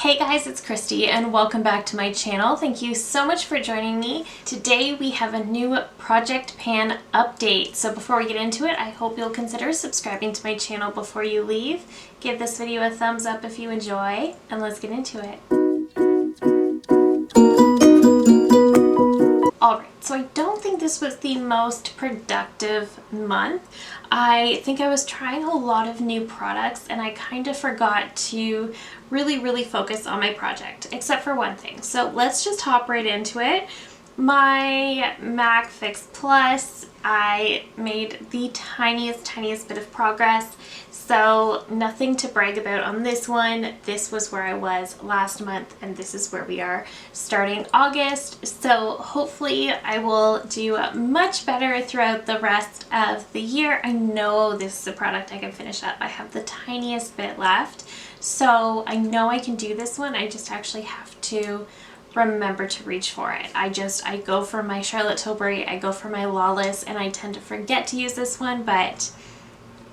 Hey guys, it's Christy and welcome back to my channel. Thank you so much for joining me. Today we have a new project pan update. So before we get into it, I hope you'll consider subscribing to my channel before you leave. Give this video a thumbs up if you enjoy, and let's get into it. Alright, so I don't think this was the most productive month. I think I was trying a lot of new products and I kind of forgot to really focus on my project, except for one thing. So let's just hop right into it. My MAC Fix Plus, I made the tiniest bit of progress. So nothing to brag about on this one. This was where I was last month and this is where we are starting August. So hopefully I will do much better throughout the rest of the year. I know this is a product I can finish up. I have the tiniest bit left. So I know I can do this one. I just actually have to remember to reach for it. I go for my Charlotte Tilbury, I go for my Lawless, and I tend to forget to use this one, but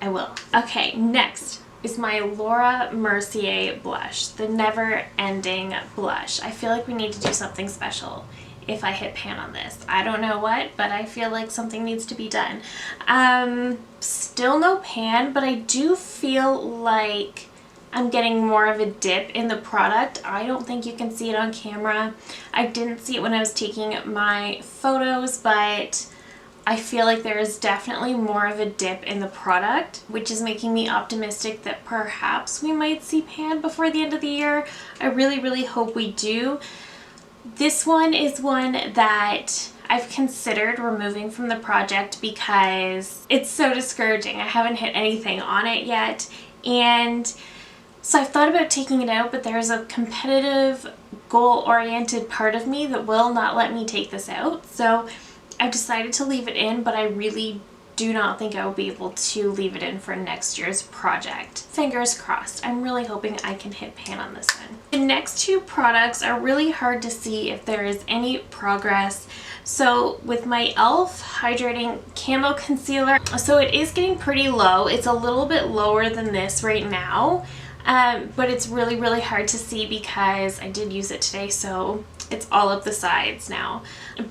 I will. Okay, next is my Laura Mercier blush, the Never Ending blush. I feel like we need to do something special if I hit pan on this. I don't know what, but I feel like something needs to be done. Still no pan, but I do feel like I'm getting more of a dip in the product. I don't think you can see it on camera. I didn't see it when I was taking my photos, but I feel like there is definitely more of a dip in the product, which is making me optimistic that perhaps we might see pan before the end of the year. I really hope we do. This one is one that I've considered removing from the project because it's so discouraging. I haven't hit anything on it yet, and so I've thought about taking it out, but there's a competitive, goal-oriented part of me that will not let me take this out. So I've decided to leave it in, but I really do not think I will be able to leave it in for next year's project. Fingers crossed. I'm really hoping I can hit pan on this one. The next two products are really hard to see if there is any progress. So with my e.l.f. Hydrating Camo Concealer, so it is getting pretty low. It's a little bit lower than this right now. But it's really hard to see because I did use it today, so it's all up the sides now.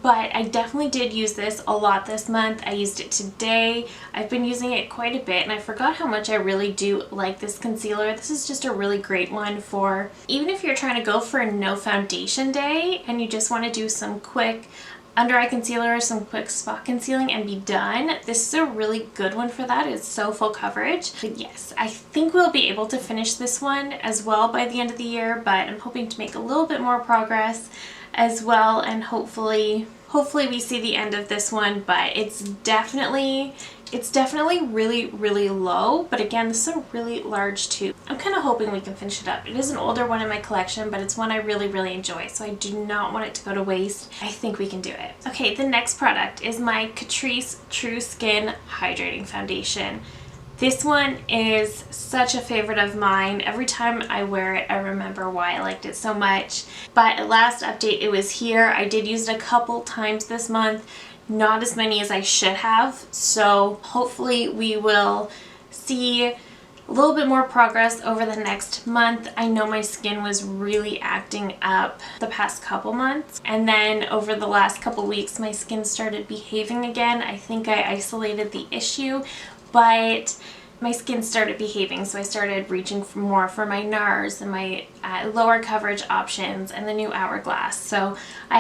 But I definitely did use this a lot this month. I used it today. I've been using it quite a bit and I forgot how much I really do like this concealer. This is just a really great one for even if you're trying to go for a no foundation day and you just want to do some quick under eye concealer, some quick spot concealing and be done. This is a really good one for that. It's so full coverage. But yes, I think we'll be able to finish this one as well by the end of the year, but I'm hoping to make a little bit more progress as well, and hopefully we see the end of this one. But it's definitely really low, but again, this is a really large tube. I'm kind of hoping we can finish it up. It is an older one in my collection, but it's one I really enjoy, so I do not want it to go to waste. I think we can do it. Okay, the next product is my Catrice True Skin Hydrating Foundation. This one is such a favorite of mine. Every time I wear it, I remember why I liked it so much. But at last update, it was here. I did use it a couple times this month. Not as many as I should have, so hopefully we will see a little bit more progress over the next month. I know my skin was really acting up the past couple months, and then over the last couple weeks my skin started behaving again. I think I isolated the issue, but my skin started behaving, so I started reaching for more for my NARS and my lower coverage options and the new Hourglass. So I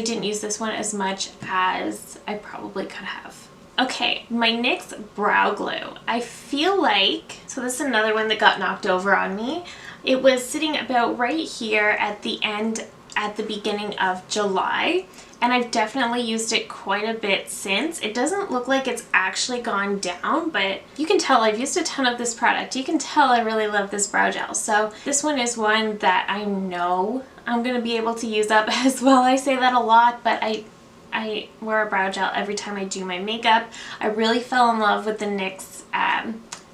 didn't use this one as much as I probably could have. Okay, my NYX Brow Glue. I feel like, so this is another one that got knocked over on me. It was sitting about right here at the beginning of July. And I've definitely used it quite a bit since. It doesn't look like it's actually gone down, but you can tell I've used a ton of this product. You can tell I really love this brow gel. So this one is one that I know I'm going to be able to use up as well. I say that a lot, but I wear a brow gel every time I do my makeup. I really fell in love with the NYX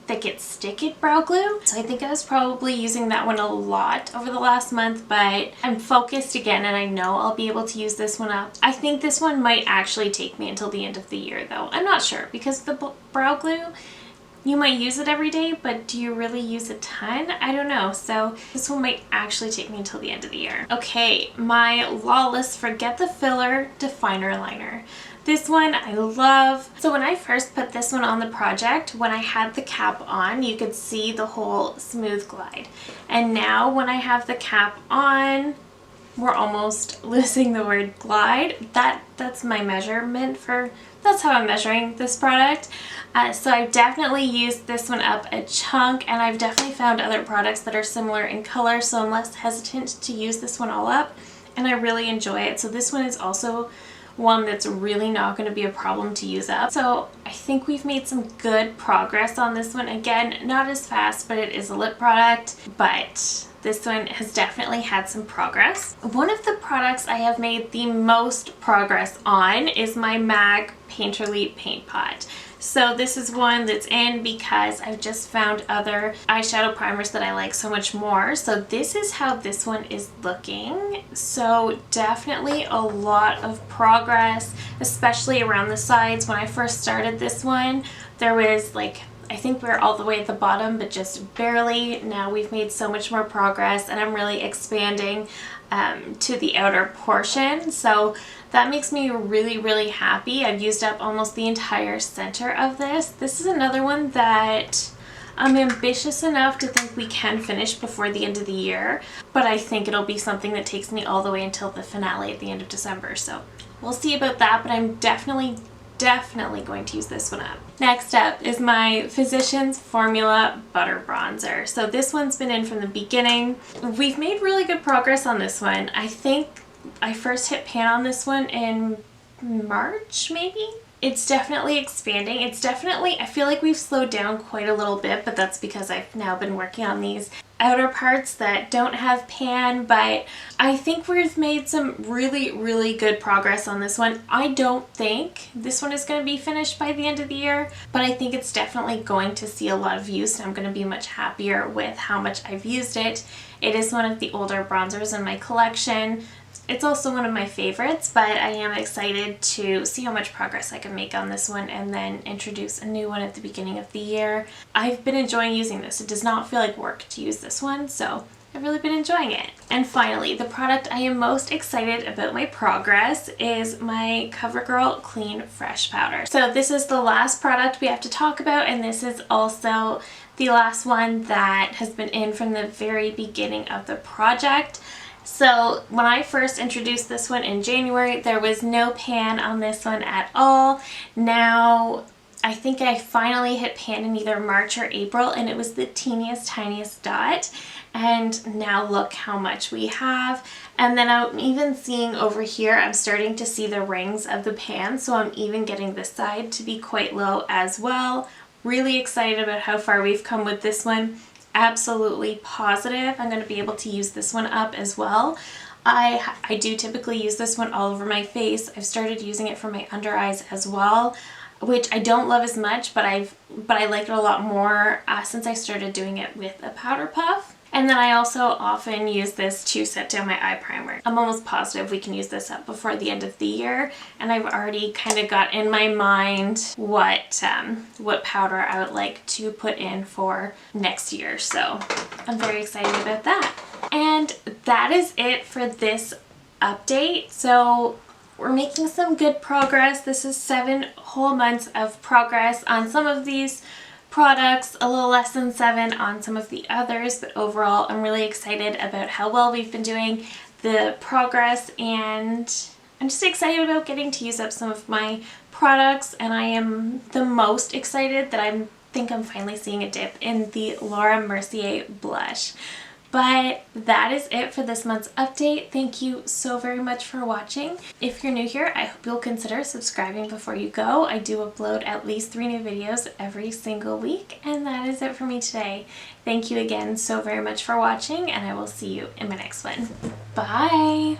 Thick It Stick It brow glue, so I think I was probably using that one a lot over the last month, but I'm focused again and I know I'll be able to use this one up. I think this one might actually take me until the end of the year though. I'm not sure because the brow glue you might use it every day, but do you really use a ton? I don't know. So this one might actually take me until the end of the year. Okay, my Lawless Forget the Filler Definer Liner. This one I love. So when I first put this one on the project, when I had the cap on, you could see the whole smooth glide. And now when I have the cap on, we're almost losing the word glide. That's my measurement for, that's how I'm measuring this product. So I've definitely used this one up a chunk, and I've definitely found other products that are similar in color, so I'm less hesitant to use this one all up, and I really enjoy it. So this one is also one that's really not going to be a problem to use up. So I think we've made some good progress on this one. Again, not as fast, but it is a lip product, but this one has definitely had some progress. One of the products I have made the most progress on is my MAC Painterly Paint Pot. So this is one that's in because I've just found other eyeshadow primers that I like so much more. So this is how this one is looking. So definitely a lot of progress, especially around the sides. When I first started this one, there was like, I think we're all the way at the bottom, but just barely. Now we've made so much more progress, and I'm really expanding to the outer portion. So that makes me really, really happy. I've used up almost the entire center of this. This is another one that I'm ambitious enough to think we can finish before the end of the year, but I think it'll be something that takes me all the way until the finale at the end of December. So we'll see about that, but I'm definitely going to use this one up. Next up is my Physicians Formula Butter Bronzer. So this one's been in from the beginning. We've made really good progress on this one. I think I first hit pan on this one in March, maybe? It's definitely expanding. It's definitely, I feel like we've slowed down quite a little bit, but that's because I've now been working on these outer parts that don't have pan, but I think we've made some really, really good progress on this one. I don't think this one is going to be finished by the end of the year, but I think it's definitely going to see a lot of use, and I'm going to be much happier with how much I've used it. It is one of the older bronzers in my collection. It's also one of my favorites, but I am excited to see how much progress I can make on this one and then introduce a new one at the beginning of the year. I've been enjoying using this. It does not feel like work to use this one, so I've really been enjoying it. And finally, the product I am most excited about my progress is my CoverGirl Clean Fresh Powder. So this is the last product we have to talk about, and this is also the last one that has been in from the very beginning of the project. So when I first introduced this one in January, there was no pan on this one at all. Now, I think I finally hit pan in either March or April, and it was the teeniest, tiniest dot. And now look how much we have. And then I'm even seeing over here, I'm starting to see the rings of the pan, so I'm even getting this side to be quite low as well. Really excited about how far we've come with this one. Absolutely positive I'm going to be able to use this one up as well. I do typically use this one all over my face. I've started using it for my under eyes as well, which I don't love as much, but I like it a lot more since I started doing it with a powder puff. And then I also often use this to set down my eye primer. I'm almost positive we can use this up before the end of the year, and I've already kind of got in my mind what powder I would like to put in for next year. So I'm very excited about that. And that is it for this update. So we're making some good progress. This is 7 whole months of progress on some of these products, a little less than 7 on some of the others, but overall I'm really excited about how well we've been doing, the progress, and I'm just excited about getting to use up some of my products. And I am the most excited that I think I'm finally seeing a dip in the Laura Mercier blush. But that is it for this month's update. Thank you so very much for watching. If you're new here, I hope you'll consider subscribing before you go. I do upload at least 3 new videos every single week, and that is it for me today. Thank you again so very much for watching, and I will see you in my next one. Bye!